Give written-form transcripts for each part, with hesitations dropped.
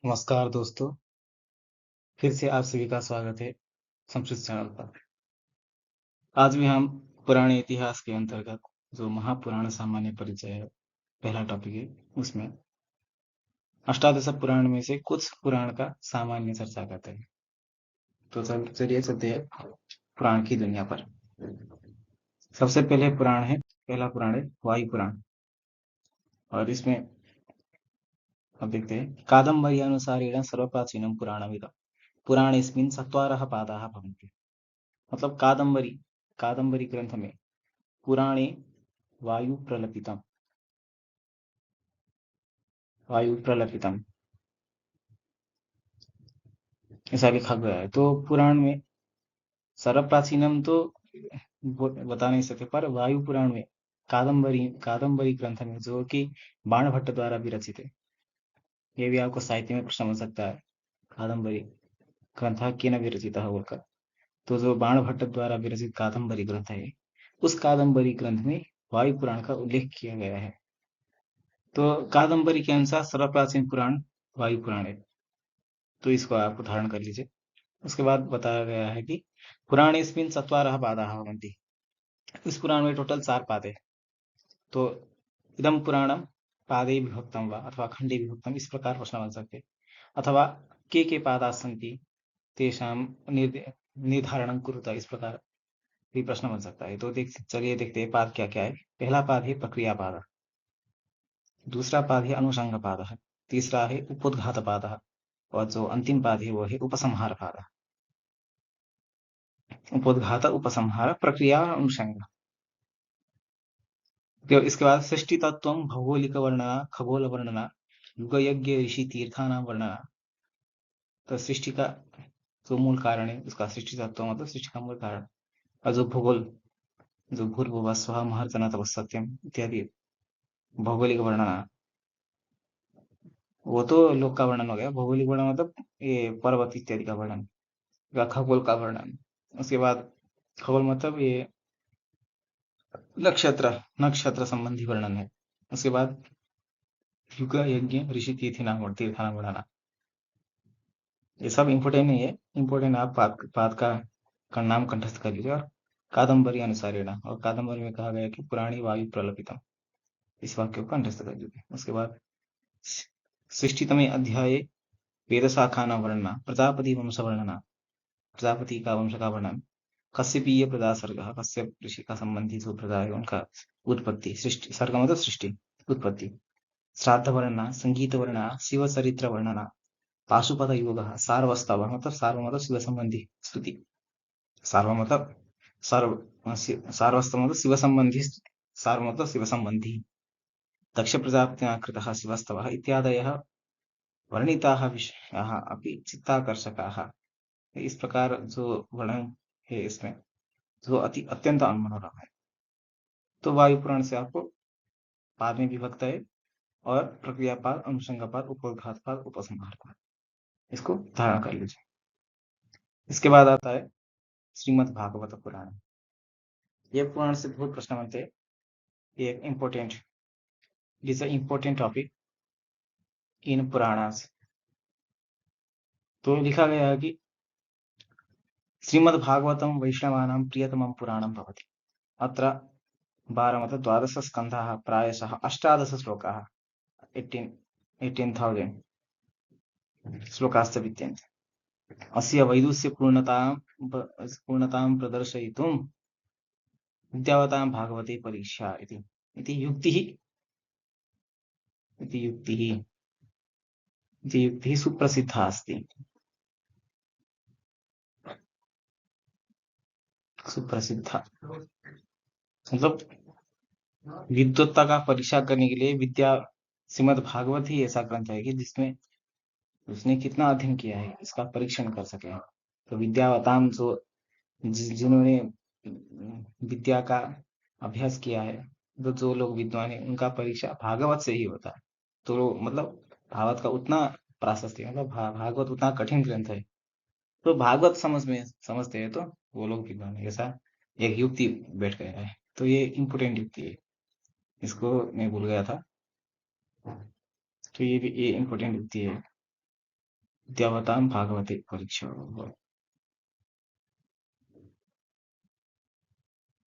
नमस्कार दोस्तों, फिर से आप सभी का स्वागत है संस्कृत चैनल पर। आज भी हम पुराने इतिहास के अंतर्गत जो महापुराण सामान्य परिचय है, पहला टॉपिक है, उसमें अष्टादश पुराण में से कुछ पुराण का सामान्य चर्चा करते हैं। तो चलिए चलते हैं पुराण की दुनिया पर। सबसे पहला पुराण है वायु पुराण। और इसमें अब देखते हैं, कादम्बरी अनुसारेण सर्वप्राचीनम पुराणमिदं पुराणेऽस्मिन् चत्वारः पादाः भवन्ति। मतलब कादम्बरी ग्रंथ में पुराणे वायु प्रलपितम वायु प्रलपितम ऐसा लिखा गया है। तो पुराण में सर्वप्राचीनम तो बता नहीं सकते, पर वायु पुराण में कादम्बरी ग्रंथ में, जो कि बाणभट्ट द्वारा भी रचित है, ये भी आपको साहित्य में प्रश्न बन सकता है। कादम्बरी ग्रंथ केन विरचितः बोलकर। तो जो बाणभट्ट द्वारा विरचित कादम्बरी ग्रंथ है, उस कादम्बरी ग्रंथ में वायु पुराण का उल्लेख किया गया है। तो कादम्बरी के अनुसार सर्वप्राचीन पुराण वायु पुराण है। तो इसको आप धारण कर लीजिए। उसके बाद बताया गया है कि पुराणेऽस्मिन् चत्वारः पादाः भवन्ति। इस पुराण में टोटल 4 पाद है। तो इदं पुराणं पादे विभक्तं वा अथवा खंडे विभक्तम्, इस प्रकार प्रश्न बन सकते हैं। अथवा के पादाः सन्ति तेषां निर्धारणं कुरुत, इस प्रकार भी प्रश्न बन सकता है। तो चलिए देखते हैं पाद क्या क्या है। पहला पाद है प्रक्रिया पाद, दूसरा पाद है अनुषंग पाद, तीसरा है उपोद्घात पाद, और जो अंतिम पाद है वो है उपसंहार पाद। उपोद्घात, उपसंहार, प्रक्रिया और अनुषंग। तो इसके बाद सृष्टि तत्व, भौगोलिक वर्णना, खगोल वर्णना, युग यज्ञ ऋषि तीर्थानाम वर्णना। तो सृष्टि का जो मूल कारण है उसका सृष्टि तत्व मतलब सृष्टि का मूल कारण, और जो भूगोल, जो भूर्भुवः स्वः महर्जन तपः सत्यम इत्यादि भौगोलिक वर्णना, वो तो लोक का वर्णन हो गया। भौगोलिक वर्णन मतलब ये पर्वत इत्यादि का वर्णन, या खगोल का वर्णन। उसके बाद खगोल मतलब ये नक्षत्र नक्षत्र संबंधी वर्णन है। उसके बाद युग यज्ञ ऋषि तीर्थानाम वर्णना। ये सब इम्पोर्टेंट नहीं है, इम्पोर्टेंट आप पाद का नाम कंठस्थ कर लीजिए। और कादम्बरी अनुसारेण, और कादम्बरी में कहा गया कि पुराणी वायु प्रलपितम, इस वाक्य को कंठस्थ कर लीजिए। उसके बाद सृष्टितमे अध्याये वेद शाखा वर्णना, प्रजापति वंश वर्णना, प्रजापति का वंश का वर्णन, कश्यपीय प्रजा सर्ग, कश्यप ऋषि का संबंधी जो प्रजा है उनका उत्पत्ति, सृष्टि सर्ग मतलब सृष्टि, उत्पत्ति, श्राद्ध वर्णना, संगीत वर्णना, शिव चरित्र वर्णना, पाशुपत योग, सार्वस्तव मतलब सार्व मतलब शिव संबंधी स्तुति, सार्व मतलब सर्व, सार्वस्तव मतलब शिव संबंधी, सार्व मतलब शिव संबंधी, दक्ष प्रजापतिना कृतः शिवस्तवः इत्यादयः वर्णिताः विषयाः अपि चित्ताकर्षकाः। इस प्रकार जो वर्णन है इसमें, जो अत्यंत मनोरम है। तो वायु पुराण से आपको पाद में विभक्त है, और प्रक्रिया पाद, अनुषंग पाद, उपोद्घात पाद, उपसंहार पाद, इसको धारण कर लीजिए। इसके बाद आता है श्रीमद् भागवत पुराण। ये पुराण से बहुत प्रश्न बनते हैं। ये एक important, it is a important topic in Puranas. तो लिखा गया है कि श्रीमद् भागवतम वैष्णवानां प्रियतमं पुराणं भवति। अत्र 12 मतलब 12 स्कन्धाः, प्रायशः 18 श्लोकाः, 18,000 श्लोकाश्च विद्यन्ते। अस्य वैदुष्य पूर्णतां प्रदर्शयितुं विद्यावतां भागवते परीक्षा इति युक्तिः, सुप्रसिद्धा अस्ति। सुप्रसिद्धा मतलब विद्वत्ता का परीक्षा करने के लिए विद्या, श्रीमद् भागवत ही ऐसा ग्रंथ है कि जिसमें उसने कितना अध्ययन किया है इसका परीक्षण कर सके। तो विद्यावताम जो जिन्होंने विद्या का अभ्यास किया है, तो जो लोग विद्वान है उनका परीक्षा भागवत से ही होता है। तो मतलब भागवत का उतना प्राशस्त्य, मतलब भागवत उतना कठिन ग्रंथ है, तो भागवत समझते हैं तो वो लोग विद्वान है, ऐसा एक युक्ति बैठ गया है। तो ये इम्पोर्टेंट युक्ति है, इसको मैं भूल गया था। तो ये भी ये इम्पोर्टेंट युक्ति है। विद्यावतां भागवते परीक्षा।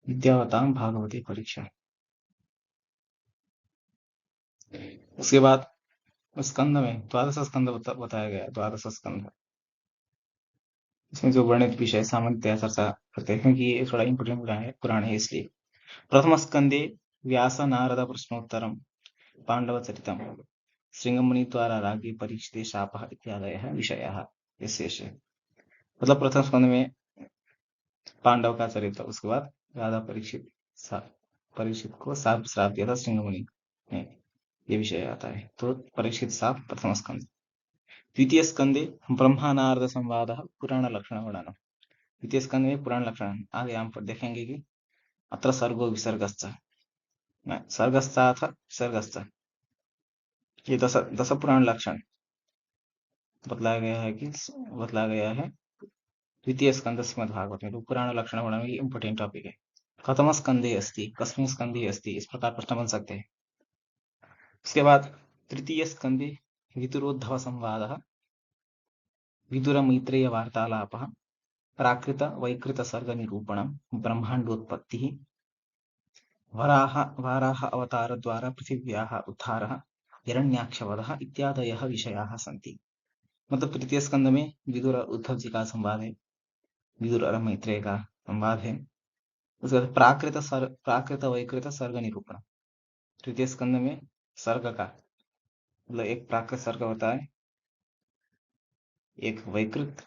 विद्यावतां भागवते परीक्षा। उसके बाद स्कंद में द्वादश स्कंद बताया गया, द्वादश स्कंद। इसमें जो वर्णित विषय सामान्यतया चर्चा करते हैं, क्योंकि ये थोड़ा इंपोर्टेंट पुराण है इसलिए। प्रथम स्कंदे व्यास नारद प्रश्नोत्तरम पांडव चरितम श्रृंगमुनि द्वारा राज्ञ परीक्षिते शापः इत्यादयः विषयाः। ये शेष है। मतलब प्रथम स्कंद में पांडव का चरित्र, उसके बाद राजा परीक्षित को शाप श्राप दिया था श्रृंगमुनि ने, ये विषय आता है। तो परीक्षित शाप प्रथम स्कंद। द्वितीय स्कंदे ब्रह्मा नारद संवाद पुराण लक्षण वर्णन। द्वितीय स्कंद में पुराण लक्षण। आगे हम पर देखेंगे कि अत्र सर्गो विसर्गश्च, सर्गश्चाथ विसर्गश्च, ये दस पुराण लक्षण बतलाया गया है द्वितीय स्कंद श्रीमद्भागवत में। तो पुराण लक्षण वर्णन में इंपोर्टेंट टॉपिक है। कथम स्कंदे अस्ति, कस्मिन् स्कंदे अस्ति, इस प्रकार प्रश्न बन सकते हैं। उसके बाद तृतीय स्कंदे विदुरोद्धव संवादः, विदुर मैत्रेय वार्तालापः, प्राकृत वैकृत सर्ग निरूपणम, ब्रह्मांडोत्पत्ति, वाराह अवतार द्वारा पृथिव्याः उद्धारः, हिरण्याक्षवधः इत्यादयः विषयाः सन्ति। मतलब तृतीय स्कंद में विदुर उद्धव जी का संवाद है, विदुर और मैत्रेय का संवाद है। उसके बाद प्राकृत वैकृत सर्ग निरूपण। तृतीय स्कंद में सर्ग का मतलब एक प्राकृत सर्ग होता है, एक वैकृत,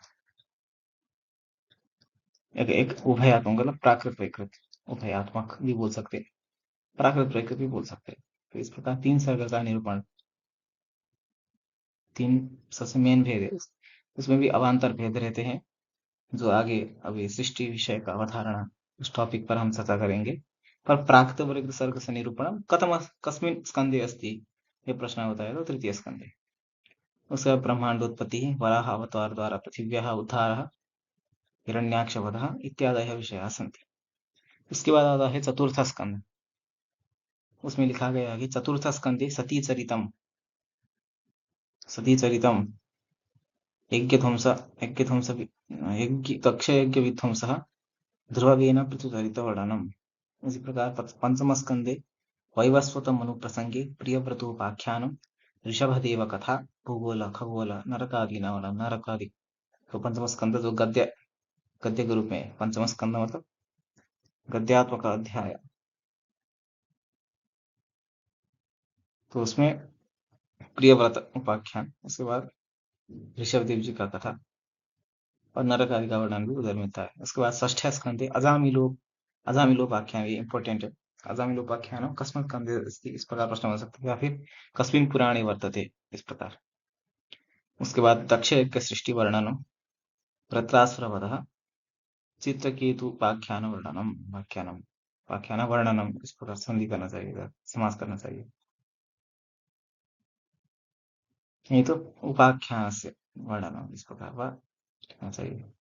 एक उभयात्मक, मतलब प्राकृत वैकृत, उभयात्मक भी बोल सकते हैं, प्राकृत वैकृत भी बोल सकते हैं। तो इस प्रकार तीन सर्ग का निरूपण, तीन सबसे मेन भेद है। उसमें भी अवान्तर भेद रहते हैं, जो आगे अभी सृष्टि विषय का अवधारणा, उस टॉपिक पर हम चर्चा करेंगे। पर प्राकृत वैकृत सर्ग से निरूपण कथम कस्मिन् स्कंदे अस्ति, ये प्रश्न होता है तो तृतीय स्कंदे। उसका ब्रह्मांडोत्पत्ति, वराह अवतार द्वारा पृथिव्याः उद्धारः, हिरण्याक्षवधः इत्यादयः विषयाः सन्ति। उसके बाद आता है चतुर्थ स्कंद। उसमें लिखा गया है कि चतुर्थ स्कंदे सती चरितम, सती चरितम यज्ञध्वंस यज्ञध्वंस दक्ष यज्ञ विध्वंसः ध्रुववेन पृथुचरितवर्णनम्। इसी प्रकार पंचम स्कंदे वैवस्वत मनु प्रसंगे प्रियव्रतोपाख्यानम, ऋषभदेव कथा, भूगोल खगोल नरकादि नवनम, नरकादि। तो पंचम स्कंद जो गद्य के रूप में, पंचम स्कंद मतलब गद्यात्मक अध्याय, तो उसमें प्रियव्रत उपाख्यान, उसके बाद ऋषभदेव जी का कथा और नरक आदि का वर्णन भी उधर मिलता है। उसके बाद षष्ठ स्कंदे अजामिलोपाख्यान, ये इंपॉर्टेंट है। अजामिलोपाख्यान कस्मिन् स्कंदे अस्ति, इस प्रकार प्रश्न हो सकता है, या फिर कस्मिन् पुराणे वर्तते, इस प्रकार। उसके बाद दक्ष यज्ञ सृष्टि वर्णनम, वृत्रासुरवधः, चित्रकेतुपाख्यान वर्णनम, पाख्यान वर्णनम, इस प्रकार संधि करना चाहिए, समास करना चाहिए। नहीं तो उपाख्यान से वर्णनम, इस प्रकार करना चाहिए।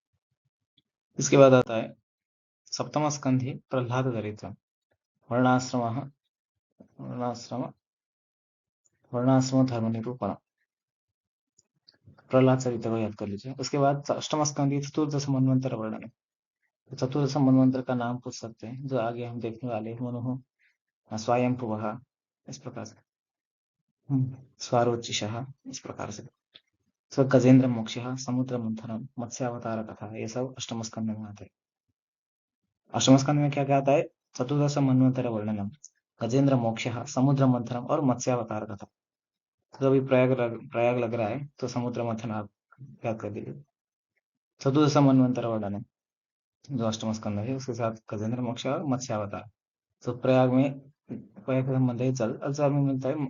इसके बाद आता है सप्तम स्कंधे प्रह्लाद चरित्रम, वर्णाश्रम वर्णाश्रम वर्णाश्रम धर्म निरूपण, प्रह्लाद चरित्र को याद कर लीजिए। उसके बाद अष्टम स्कंधे चतुर्दश मनवंतर वर्णन। चतुर्दश मनवंतर का नाम पूछ सकते हैं, जो आगे हम देखने वाले हैं। मनु स्वयंभुवः, इस प्रकार से स्वारोचिषः, इस प्रकार से। तो गजेंद्र मोक्षः, समुद्र मंथनम, मत्स्यावतार कथा, ये सब अष्टम स्कंद में आते हैं। अष्टम स्कंद में क्या क्या आता है? चतुर्दश मनवंतर वर्णनम, गजेंद्र मोक्षः, समुद्र मंथनम और मत्स्यावतार कथा। तो अभी प्रयाग लग रहा है तो समुद्र मंथन आप याद कर दीजिए। चतुर्दश मनवंतर वर्णन जो अष्टम स्कंद है, उसके साथ गजेंद्र मोक्ष और मत्स्यावतार। तो प्रयाग का संबंध है जल, और जल में मिलता है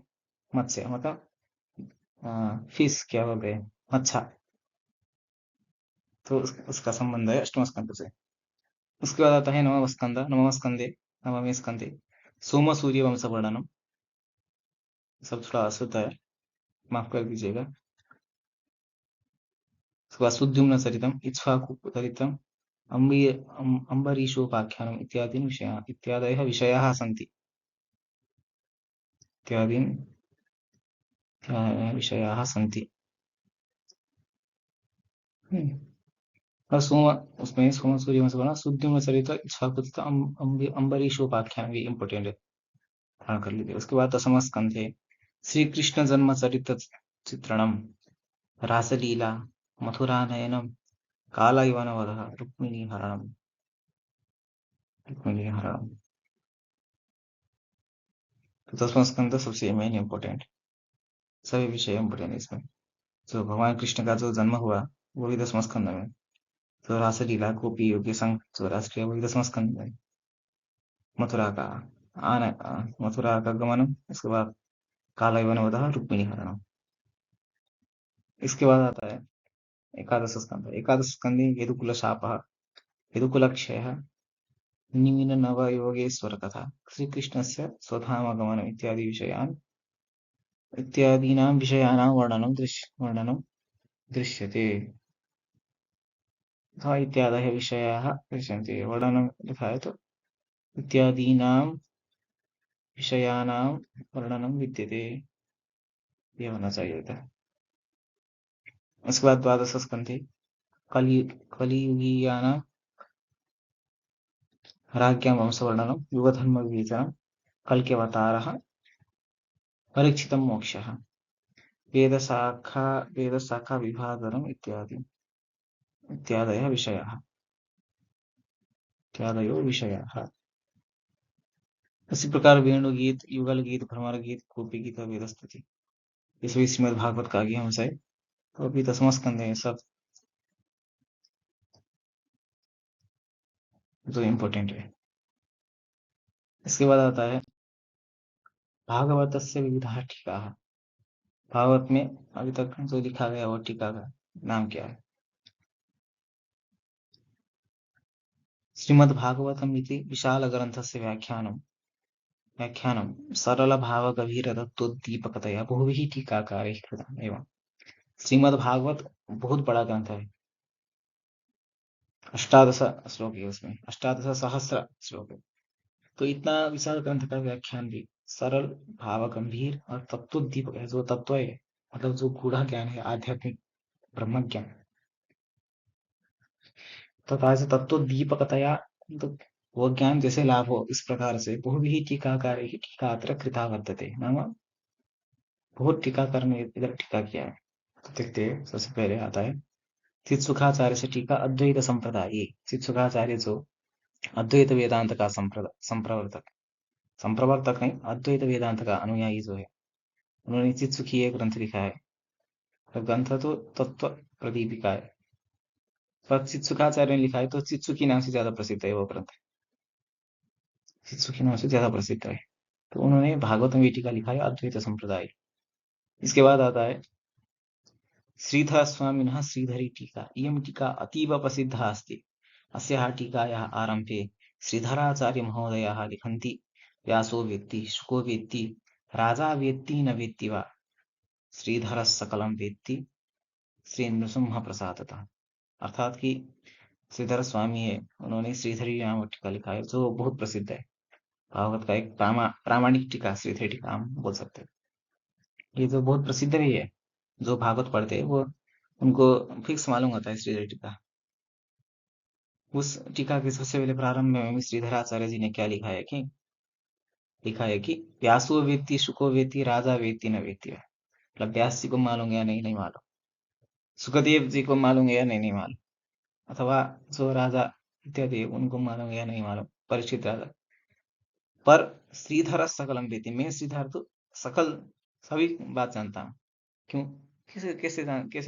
मत्स्य, मतलब फिश, क्या बोलते हैं, मच्छा। तो उसका संबंध है अष्टम स्कंद से। उसके बाद आता है नवम स्कंदे सोम सूर्य वंश वर्णनम। सब थोड़ा अशुद्ध है, माफ कर दीजिएगा। उसके बाद सुद्युम्न चरितम, इक्ष्वाकु चरितम, अम्बरीषोपाख्यानम् इत्यादयः विषयाः सन्ति। इत्यादीन् विषयाः सन्ति। हम्म, और उसमें सोम सूर्य में बोला सुद्युम्न चरित इच्छाकुत अम्बरीशोपाख्यान भी इम्पोर्टेंट है, धारण कर लीजिए। उसके बाद दसम स्कंधे श्री कृष्ण जन्म चरित चित्रणम, रासलीला, मथुरानयनम, कालयवनवधः, रुक्मिणी हरणम। तो दसवां स्कंद सबसे मेन इम्पोर्टेंट, सभी विषय इम्पोर्टेंट है इसमें। जो भगवान कृष्ण का जो जन्म हुआ वो भी दसवां स्कंद में, जो रासलीला गोपियों के संग जो राष्ट्रीय वो भी दसवां स्कंद में, मथुरा का मथुरा का गमनम, इसके बाद कालयवनवधः, रुक्मिणी हरणम। इसके बाद आता है एकादश स्कंद। एकादश स्कंदे यदुकुल शापः, यदुकुल क्षयः, निमीन नव योगेश्वर कथा, श्री कृष्णस्य स्वधामगमनम् इत्यादि विषयान् इत्यादीनां विषयाणां वर्णनं दृश्यते। अथवा इत्यादयः विषयाः दृश्यन्ते, वर्णनं लिखा है तो इत्यादीनां विषयाणां वर्णनं विद्यते, ये होना चाहिए था। उसके बाद द्वादश स्कंधे कलि कलियुगीयानां राज्ञां वंशवर्णनं, युगधर्मविवेचनं, कल्क्यवतारः, परीक्षितं मोक्षः, वेदशाखा वेदशाखा विभाजनम् इत्यादयः विषयाः इत्यादयो विषयाः। इसी प्रकार वेणु गीत, युगल गीत, भ्रमर गीत, गोपी गीत, वेद स्तुति, ये सभी श्रीमद् भागवत का आगे हमसे। तो अभी दसवां स्कंद है, सब जो इम्पोर्टेंट है। इसके बाद आता है भागवतस्य विविधाः टीकाः। भागवत में अभी तक जो लिखा गया वो टीका का नाम क्या है? श्रीमद् भागवतम् इति विशाल ग्रंथस्य व्याख्यानं सरल भाव गभीर तत्वोद्दीपकतया बहुभिः टीकाकारैः कृतम् एवं। श्रीमद् भागवत बहुत बड़ा ग्रंथ है, अष्टादश श्लोक है उसमें, अष्टादश सहस्र श्लोक है। तो इतना विशाल ग्रंथ का व्याख्यान भी सरल भाव गंभीर और तत्वोद्दीपक है, जो तत्व है मतलब जो गूढ़ा ज्ञान है, आध्यात्मिक ब्रह्म ज्ञान, तथा से तत्वोद्दीपकतया, तो वो ज्ञान जैसे लाभ हो इस प्रकार से बहुभिः टीकाकारे टीका अत्र कृता वर्तते, नाम बहुत टीकाकार ने इधर टीका किया है। तो देखते हैं, सबसे पहले आता है चित्सुखाचार्य से टीका अद्वैत संप्रदाय। चित्सुखाचार्य जो अद्वैत वेदांत का संप्रवर्तक संप्रवर्तक नहीं, अद्वैत वेदांत का अनुयायी जो है, उन्होंने चित्सुखी एक ग्रंथ लिखा है। तो ग्रंथ तो तत्व प्रदीपिका है, पर चित्सुखाचार्य ने लिखा है तो चित्सुकी नाम से ज्यादा प्रसिद्ध है वो ग्रंथ, चित्सुकी नाम से ज्यादा प्रसिद्ध है। तो उन्होंने भागवतम टीका लिखा है अद्वैत संप्रदाय। इसके बाद आता है श्रीधर स्वामिनः श्रीधरी टीका। इयं टीका अतीव प्रसिद्धा अस्ति। अस्याः टीकायाः आरम्भे श्रीधराचार्य महोदयाः लिखन्ति, व्यासो वेत्ति, शुको वेत्ति, राजा वेत्ति न वेत्ति वा, श्रीधरः सकलं वेत्ति, श्री नृसिंह प्रसादतः। अर्थात कि श्रीधर स्वामी है, उन्होंने श्रीधरी नामक टीका लिखा है जो बहुत प्रसिद्ध है। भागवत का एक प्रामाणिक टीका श्रीधरी टीका हम बोल सकते हैं। ये जो बहुत प्रसिद्ध भी है, जो भागवत पढ़ते हैं वो उनको फिक्स मालूम होता है श्रीधरी टीका। उस टीका के सबसे पहले प्रारंभ में श्रीधराचार्य जी ने क्या लिखा है कि व्यासो वेत्ति, शुको वेत्ति, राजा वेत्ति न वेत्ति। मतलब व्यास जी को मालूम या नहीं, नहीं मालूम, सुखदेव जी को मालूम या नहीं, नहीं मालूम, अथवा जो राजा इत्यादि उनको मालूम या नहीं मालूम, परीक्षित राजा, पर श्रीधर सकलम वेत्ति, मैं श्रीधर तो सकल सभी बात जानता हूँ। क्यों? कैसे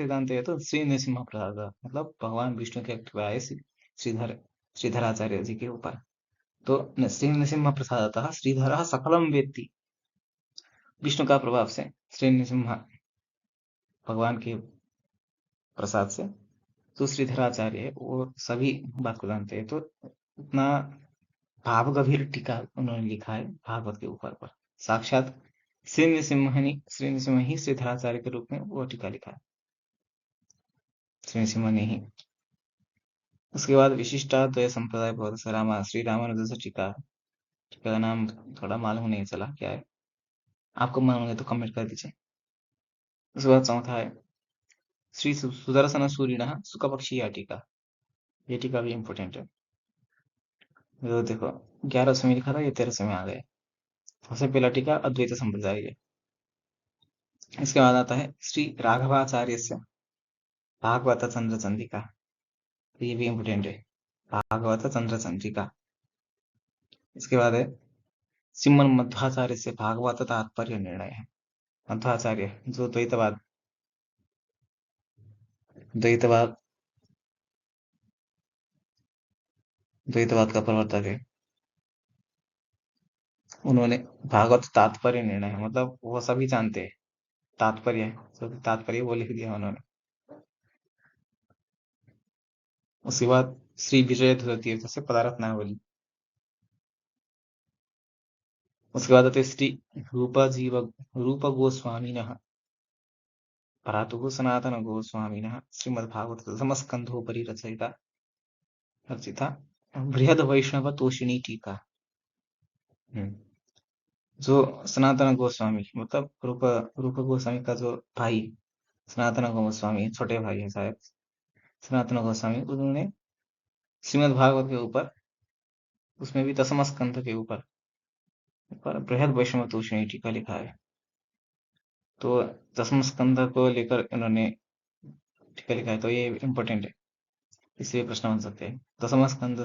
जानते हैं? तो श्री नृसिंह प्रसाद, मतलब भगवान विष्णु के कृपा है श्रीधराचार्य जी के ऊपर। तो श्री नृसिंह प्रसादतः श्रीधर सकलम वेत्ति, विष्णु का प्रभाव से श्री नृसिंह भगवान के प्रसाद से जो श्रीधराचार्य है वो सभी बात को जानते हैं। तो इतना भाव गंभीर टीका उन्होंने लिखा है भागवत के ऊपर पर। साक्षात श्री नृसिंह ही श्रीधराचार्य के रूप में वो टीका लिखा है, श्री नृसिंह ने ही। उसके बाद विशिष्टाद्वैत संप्रदाय बहुत सारा श्री रामानुज से टीका, टीका का नाम थोड़ा मालूम नहीं चला क्या है, आपको मालूम है तो कमेंट कर दीजिए। उसके बाद चौथा है श्री सुदर्शन सूरिणः सुखपक्षी टीका, ये टीका भी इम्पोर्टेंट है। तो देखो 1100 में लिखा था, ये 1300 में आ गया। सबसे पहला टीका अद्वैत संप्रदाय है। इसके बाद आता है श्री राघवाचार्य से भागवत चंद्र चंद्रिका, तो ये भी इम्पोर्टेंट है, भागवत चंद्र चंद्रिका। इसके बाद है श्रीमन मध्वाचार्य से भागवत तात्पर्य निर्णय है। मध्वाचार्य जो द्वैतवाद द्वैतवाद द्वैतवाद का प्रवर्तक है, उन्होंने भागवत तात्पर्य निर्णय मतलब वो सभी जानते हैं तात्पर्य, सब तात्पर्य वो लिख दिया उन्होंने। उसके बाद श्री विजय तीर्थ से पदारत्नावली। उसके बाद आते हैं श्री रूप गोस्वामी परातुः सनातन गोस्वामी श्रीमद्भागवत दशमस्कंधोपरि रचिता बृहद वैष्णव तोषिणी टीका। जो सनातन गोस्वामी मतलब रूप गोस्वामी का जो भाई सनातन गोस्वामी छोटे भाई है शायद, सनातन गोस्वामी, उन्होंने श्रीमद् भागवत के ऊपर, उसमें भी दशम स्कंध के ऊपर बृहद वैष्णव तोषिणी टीका लिखा है। तो दशम स्कंध को लेकर इन्होंने टीका लिखा है, तो ये इम्पोर्टेंट है, इससे प्रश्न बन सकते हैं। दशम स्कंध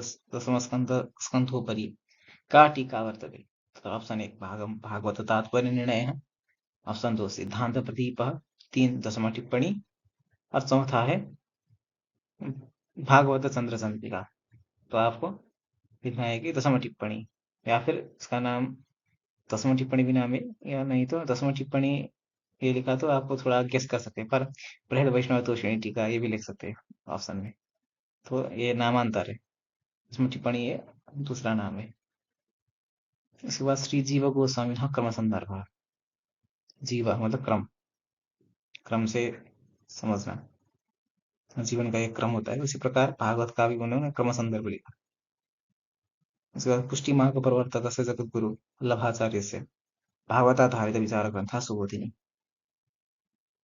स्कंधोपरि का टीका वर्तते, तो ऑप्शन 1 भागवत तात्पर्य निर्णय है, ऑप्शन 2 सिद्धांत प्रदीप, 3 दशम टिप्पणी, और चौथा है भागवत चंद्र चंद्रिका। तो आपको लिखना है कि दशम टिप्पणी, या फिर इसका नाम दसवीं टिप्पणी भी नाम है, या नहीं तो दसवीं टिप्पणी ये लिखा तो आपको थोड़ा गेस कर सकते हैं, पर बृहद वैष्णव तोषिणी टीका ये भी लिख सकते हैं ऑप्शन में। तो ये नामांतर है, दसवीं टिप्पणी ये दूसरा नाम है। इसके बाद श्री जीव गोस्वामी क्रम संदर्भ, जीवा मतलब क्रम, क्रम से समझना, जीवन का एक क्रम होता है, उसी प्रकार भागवत का भी उन्होंने क्रम संदर्भ लिखा। उसके बाद पुष्टि मार्ग प्रवर्तक से जगत गुरु वल्लभाचार्य से भागवताधारित विचार ग्रंथ सुबोधिनी।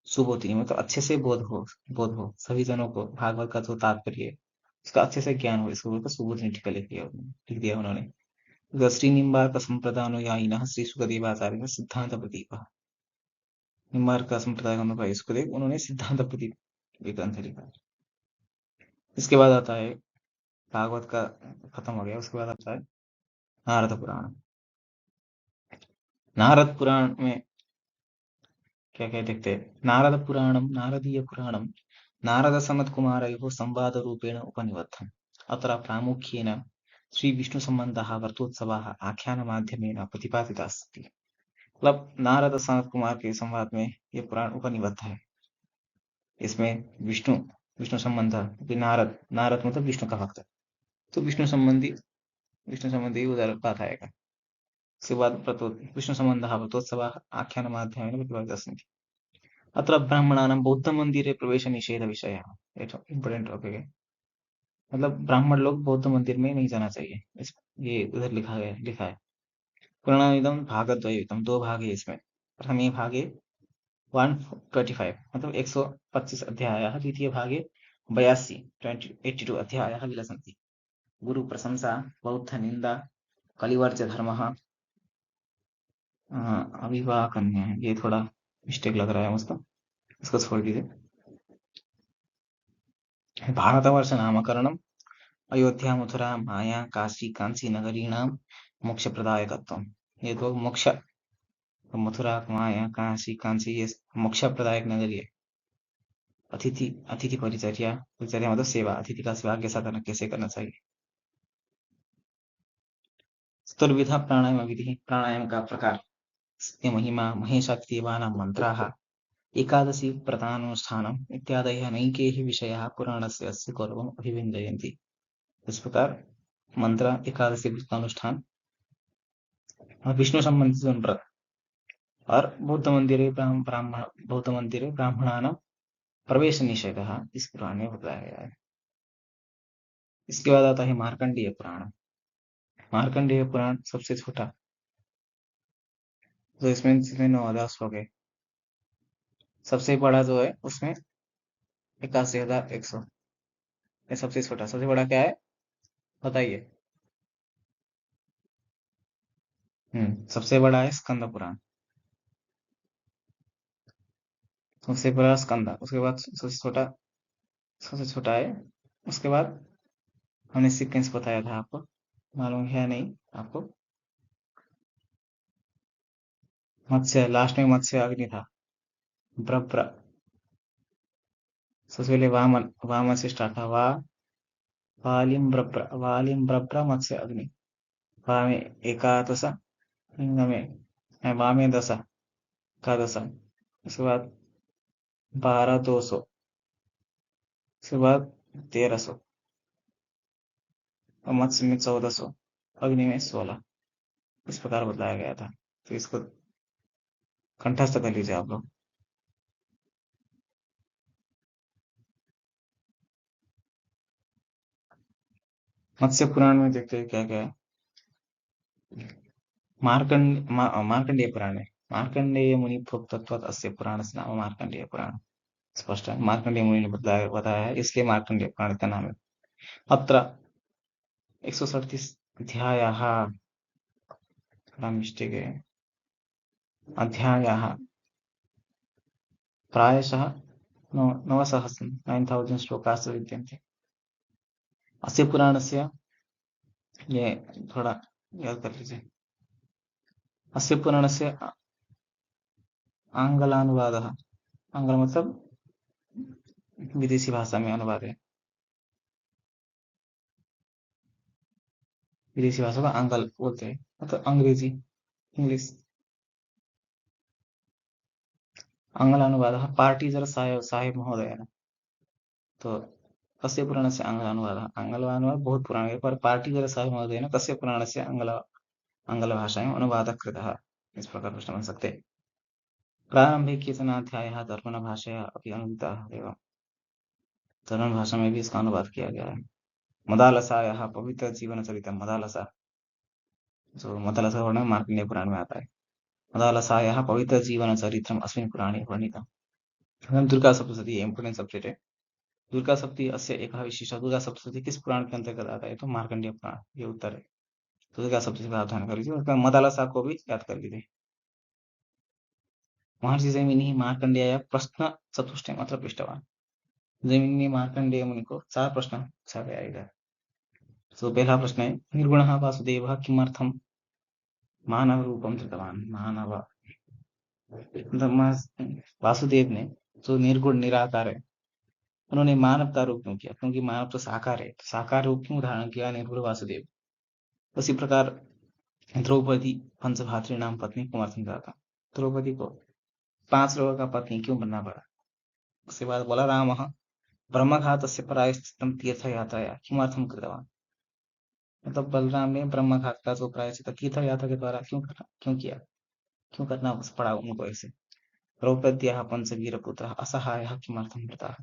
सुबोधिनी मतलब अच्छे से बोध हो सभी जनों को भागवत का जो तात्पर्य है उसका अच्छे से ज्ञान हो, इसको बोलकर सुबोधिनी टीका लिख दिया उन्होंने। श्री निम्बार्क संप्रदानुयायिनः श्री सुखदेवाचार्य सिद्धांत प्रदीप, निम्बार्क का संप्रदाय का भाई सुखदेव, उन्होंने सिद्धांत प्रदीप ग्रंथ लिखा। इसके बाद आता है भागवत का खत्म हो गया, उसके बाद आता है नारद पुराण। नारद पुराण में क्या क्या देखते हैं, नारद पुराणम नारदीय पुराणम नारद सनत कुमारयोः संवाद रूपेण उपनिबद्धम्, अत्र प्रामुख्येन श्री विष्णु संबंधः वर्तोत्सवः आख्यान माध्यमेन प्रतिपादिताः सन्ति। मतलब नारद सनत कुमार के संवाद में ये पुराण उपनिबद्ध है। इसमें विष्णु विष्णु संबंध, नारद नारद मतलब विष्णु का भक्त, तो विष्णु संबंधी उधर बात आएगा। उसके बाद विष्णु संबंधः वर्तोत्सवः आख्यान माध्यमेन प्रतिपादिताः सन्ति। अत्र ब्राह्मणानां बौद्ध मंदिरे प्रवेश निषेध विषय, इंपोर्टेंट टॉपिक है, मतलब ब्राह्मण लोग बौद्ध मंदिर में नहीं जाना चाहिए, ये उधर लिखा है। पुराणानिदं भागद्वययुतं, 2 भाग है इसमें। प्रथमे भागे 125 मतलब 125 अध्यायाः, द्वितीय भागे 82 अध्यायाः विलसन्ति। गुरु प्रशंसा, बौद्ध निंदा, कलिवर्ज धर्मः, अविवाह कन्या है, ये थोड़ा मिस्टेक लग रहा है मुझको, इसको छोड़ दीजिए। भारतवर्ष नामकरणम, अयोध्या मथुरा माया काशी कांची नगरीणाम मोक्ष प्रदायकत्वम, ये तो मोक्ष, मथुरा माया काशी कांची ये मोक्ष प्रदायक नगरी है। अतिथि अतिथि परिचर्या, परिचर्या मतलब सेवा, अतिथि का सेवा कैसे करना चाहिए। चतुर्विधा प्राणायाम विधि, प्राणायाम का प्रकार, सत्य महिमा महेशाक्तिवानां मंत्राः, एकादशी व्रतानुष्ठानम् इत्यादयः नैके विषयाः पुराणस्य अस्य गौरवम् अभिव्यञ्जयन्ति। इस प्रकार मंत्र, एकादशी व्रतानुष्ठान और विष्णु संबंधित व्रत, और बौद्ध मंदिरे ब्राह्मणानां प्रवेश निषेधः इस पुराण में बताया गया है। इसके बाद आता है मार्कंडेय पुराण। मार्कंडेय पुराण सबसे छोटा, तो इसमें 9 अध्याय हो गए। सबसे बड़ा जो है उसमें 81,100। ये सबसे छोटा, सबसे बड़ा क्या है बताइए। सबसे बड़ा है स्कंद पुराण। सबसे बड़ा स्कंद, उसके बाद सबसे छोटा है। उसके बाद हमने सीक्वेंस बताया था आपको, मालूम है नहीं आपको। मत्स्य, लास्ट में मत्स्य अग्नि था। ब्रह्म, सबसे पहले वामन, वामन से स्टार्ट था। वालिम ब्रभ्र मत्स्य अग्नि। वामे एकादश, में वामे दश, एकादश। उसके बाद 12,200। उसके बाद 1,300। और मत्स्य में 1,400। अग्नि में 16। इस प्रकार बताया गया था। तो इसको कंठस्थ कर लीजिए आप लोग। मत्स्य पुराण में देखते हैं क्या क्या है। मार्कंडेय पुराण है। मार्कंडेय मुनि प्रोक्तत्वात् अस्य पुराणस्य नाम मार्कंडेय पुराण। स्पष्ट है, मार्कंडेय मुनि ने बताया है, इसलिए मार्कंडेय पुराण का नाम है। अत्र 137 थोड़ा मिस्टेक है। अध्यायाः प्रायशः 9,000 9,000 श्लोकाः विद्यन्ते। अस्य पुराणस्य, ये थोड़ा याद कर लीजिए। अस्य पुराणस्य आंग्लानुवादः, आंग्ल मतलब विदेशी भाषा में अनुवाद है। विदेशी भाषा को आंग्ल बोलते हैं, मतलब अंग्रेजी, इंग्लिश। आंग्लानुवादः पार्टीजर साहेब महोदय। तो कस्य पुराणस्य आंग्लानुवादः, आंग्लानुवाद बहुत पुराण है, पर पार्टीजर साहेब महोदयेन कस्य पुराणस्य आंग्लभाषायाम् अनुवादः कृतः। इस प्रकार प्रश्न बन सकते हैं। प्रारंभिक केचन अध्यायः दर्पणभाषया अपि अनुदिताः एव। दर्पण भाषा में भी इसका अनुवाद किया गया है। मदालसायाः पवित्र जीवन चरितम्। मदालसा, जो मदालसा का वर्णन मार्कंडेय पुराण में आता है। मदालसायाः पवित्र जीवन चरित्रम् अस्मिन् पुराणे वर्णितम्। दुर्गा सप्तशती इंपोर्टेंट सब्जेक्ट है। दुर्गा सप्तती अस्य एकः विशेषः। दुर्गा सप्तशती किस पुराण के अंतर्गत आता है? तो मार्कंडेय पुराण, ये उत्तर है। तो दुर्गा सप्तशती का अध्ययन कर लीजिए, उसका मदालसा को भी याद कर लीजिए। महर्षि जैमिनी मार्कंडेय प्रश्न चतुष्टयम् अत्र पृष्टवान्। जैमिनी ने मार्कंडेय मुनि को 4 प्रश्न पूछा गया इधर। तो पहला प्रश्न है, निर्गुणः वासुदेवः किमर्थं मानव रूपम धृतवान। मानव वासुदेव ने, जो निर्गुण निराकार है, उन्होंने मानव का रूप क्यों किया? क्योंकि मानव तो साकार है, तो साकार रूप क्यों धारण किया निर्गुण वासुदेव? उसी प्रकार द्रौपदी पंचभात्री नाम पत्नी कुमार था। द्रौपदी को 5 लोगों का पत्नी क्यों बनना पड़ा? उसके बाद बोला, राम ब्रह्मघात से प्रायश्चित्तम तीर्थ यात्राया किमर्थम कृतवान। मतलब बलराम ने ब्रह्मघात का जो प्रायश्चित तीर्थ यात्रा के द्वारा क्यों किया, क्यों करना पड़ा उनको ऐसे। द्रौपद्याः पंचवीर पुत्र असहाय किमर्थम मृता।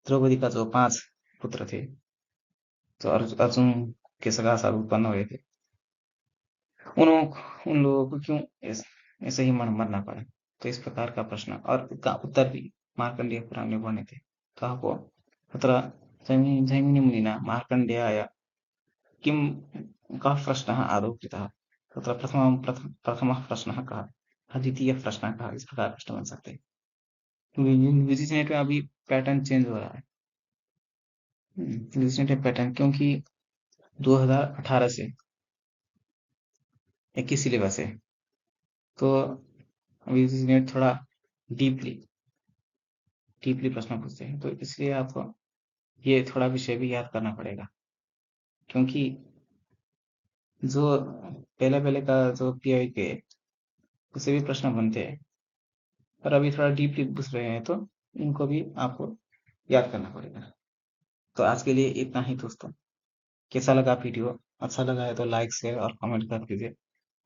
द्रौपदी का जो 5 पुत्र थे, जो अर्जुन के सगा साल उत्पन्न हुए थे, उन लोगों को क्यों ऐसे ही मरना पड़ा? तो इस प्रकार का प्रश्न, और इसका उत्तर भी मार्कंडेय पुराण में वर्णित थे। तो आपको तत्र जैमिनी मुनिना मार्कंडेयाय किं कः प्रश्नः आदौ कृतः, तत्र प्रथमः प्रश्नः कः, द्वितीयः प्रश्नः कः, इस प्रकार प्रश्न बन सकते हैं। यूजीसी नेट में अभी पैटर्न चेंज हो रहा है। यूजीसी नेट पैटर्न, क्योंकि 2018 से 21 सिलेबस है, तो अभी यूजीसी नेट थोड़ा डीपली प्रश्न पूछते हैं, तो इसलिए आपको ये थोड़ा विषय भी याद करना पड़ेगा। क्योंकि जो पहले पहले का जो पीआई के, उससे भी प्रश्न बनते हैं, पर अभी थोड़ा डीपली पूछ रहे हैं, तो इनको भी आपको याद करना पड़ेगा। तो आज के लिए इतना ही दोस्तों। कैसा लगा वीडियो? अच्छा लगा है तो लाइक शेयर और कमेंट कर दीजिए।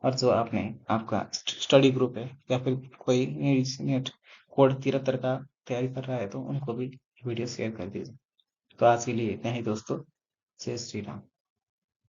और जो आपका स्टडी ग्रुप है या फिर कोई नेट कोड 73 का तैयारी कर रहा है, तो उनको भी वीडियो शेयर कर दीजिए। तो आज के लिए इतना ही दोस्तों। जय श्री राम।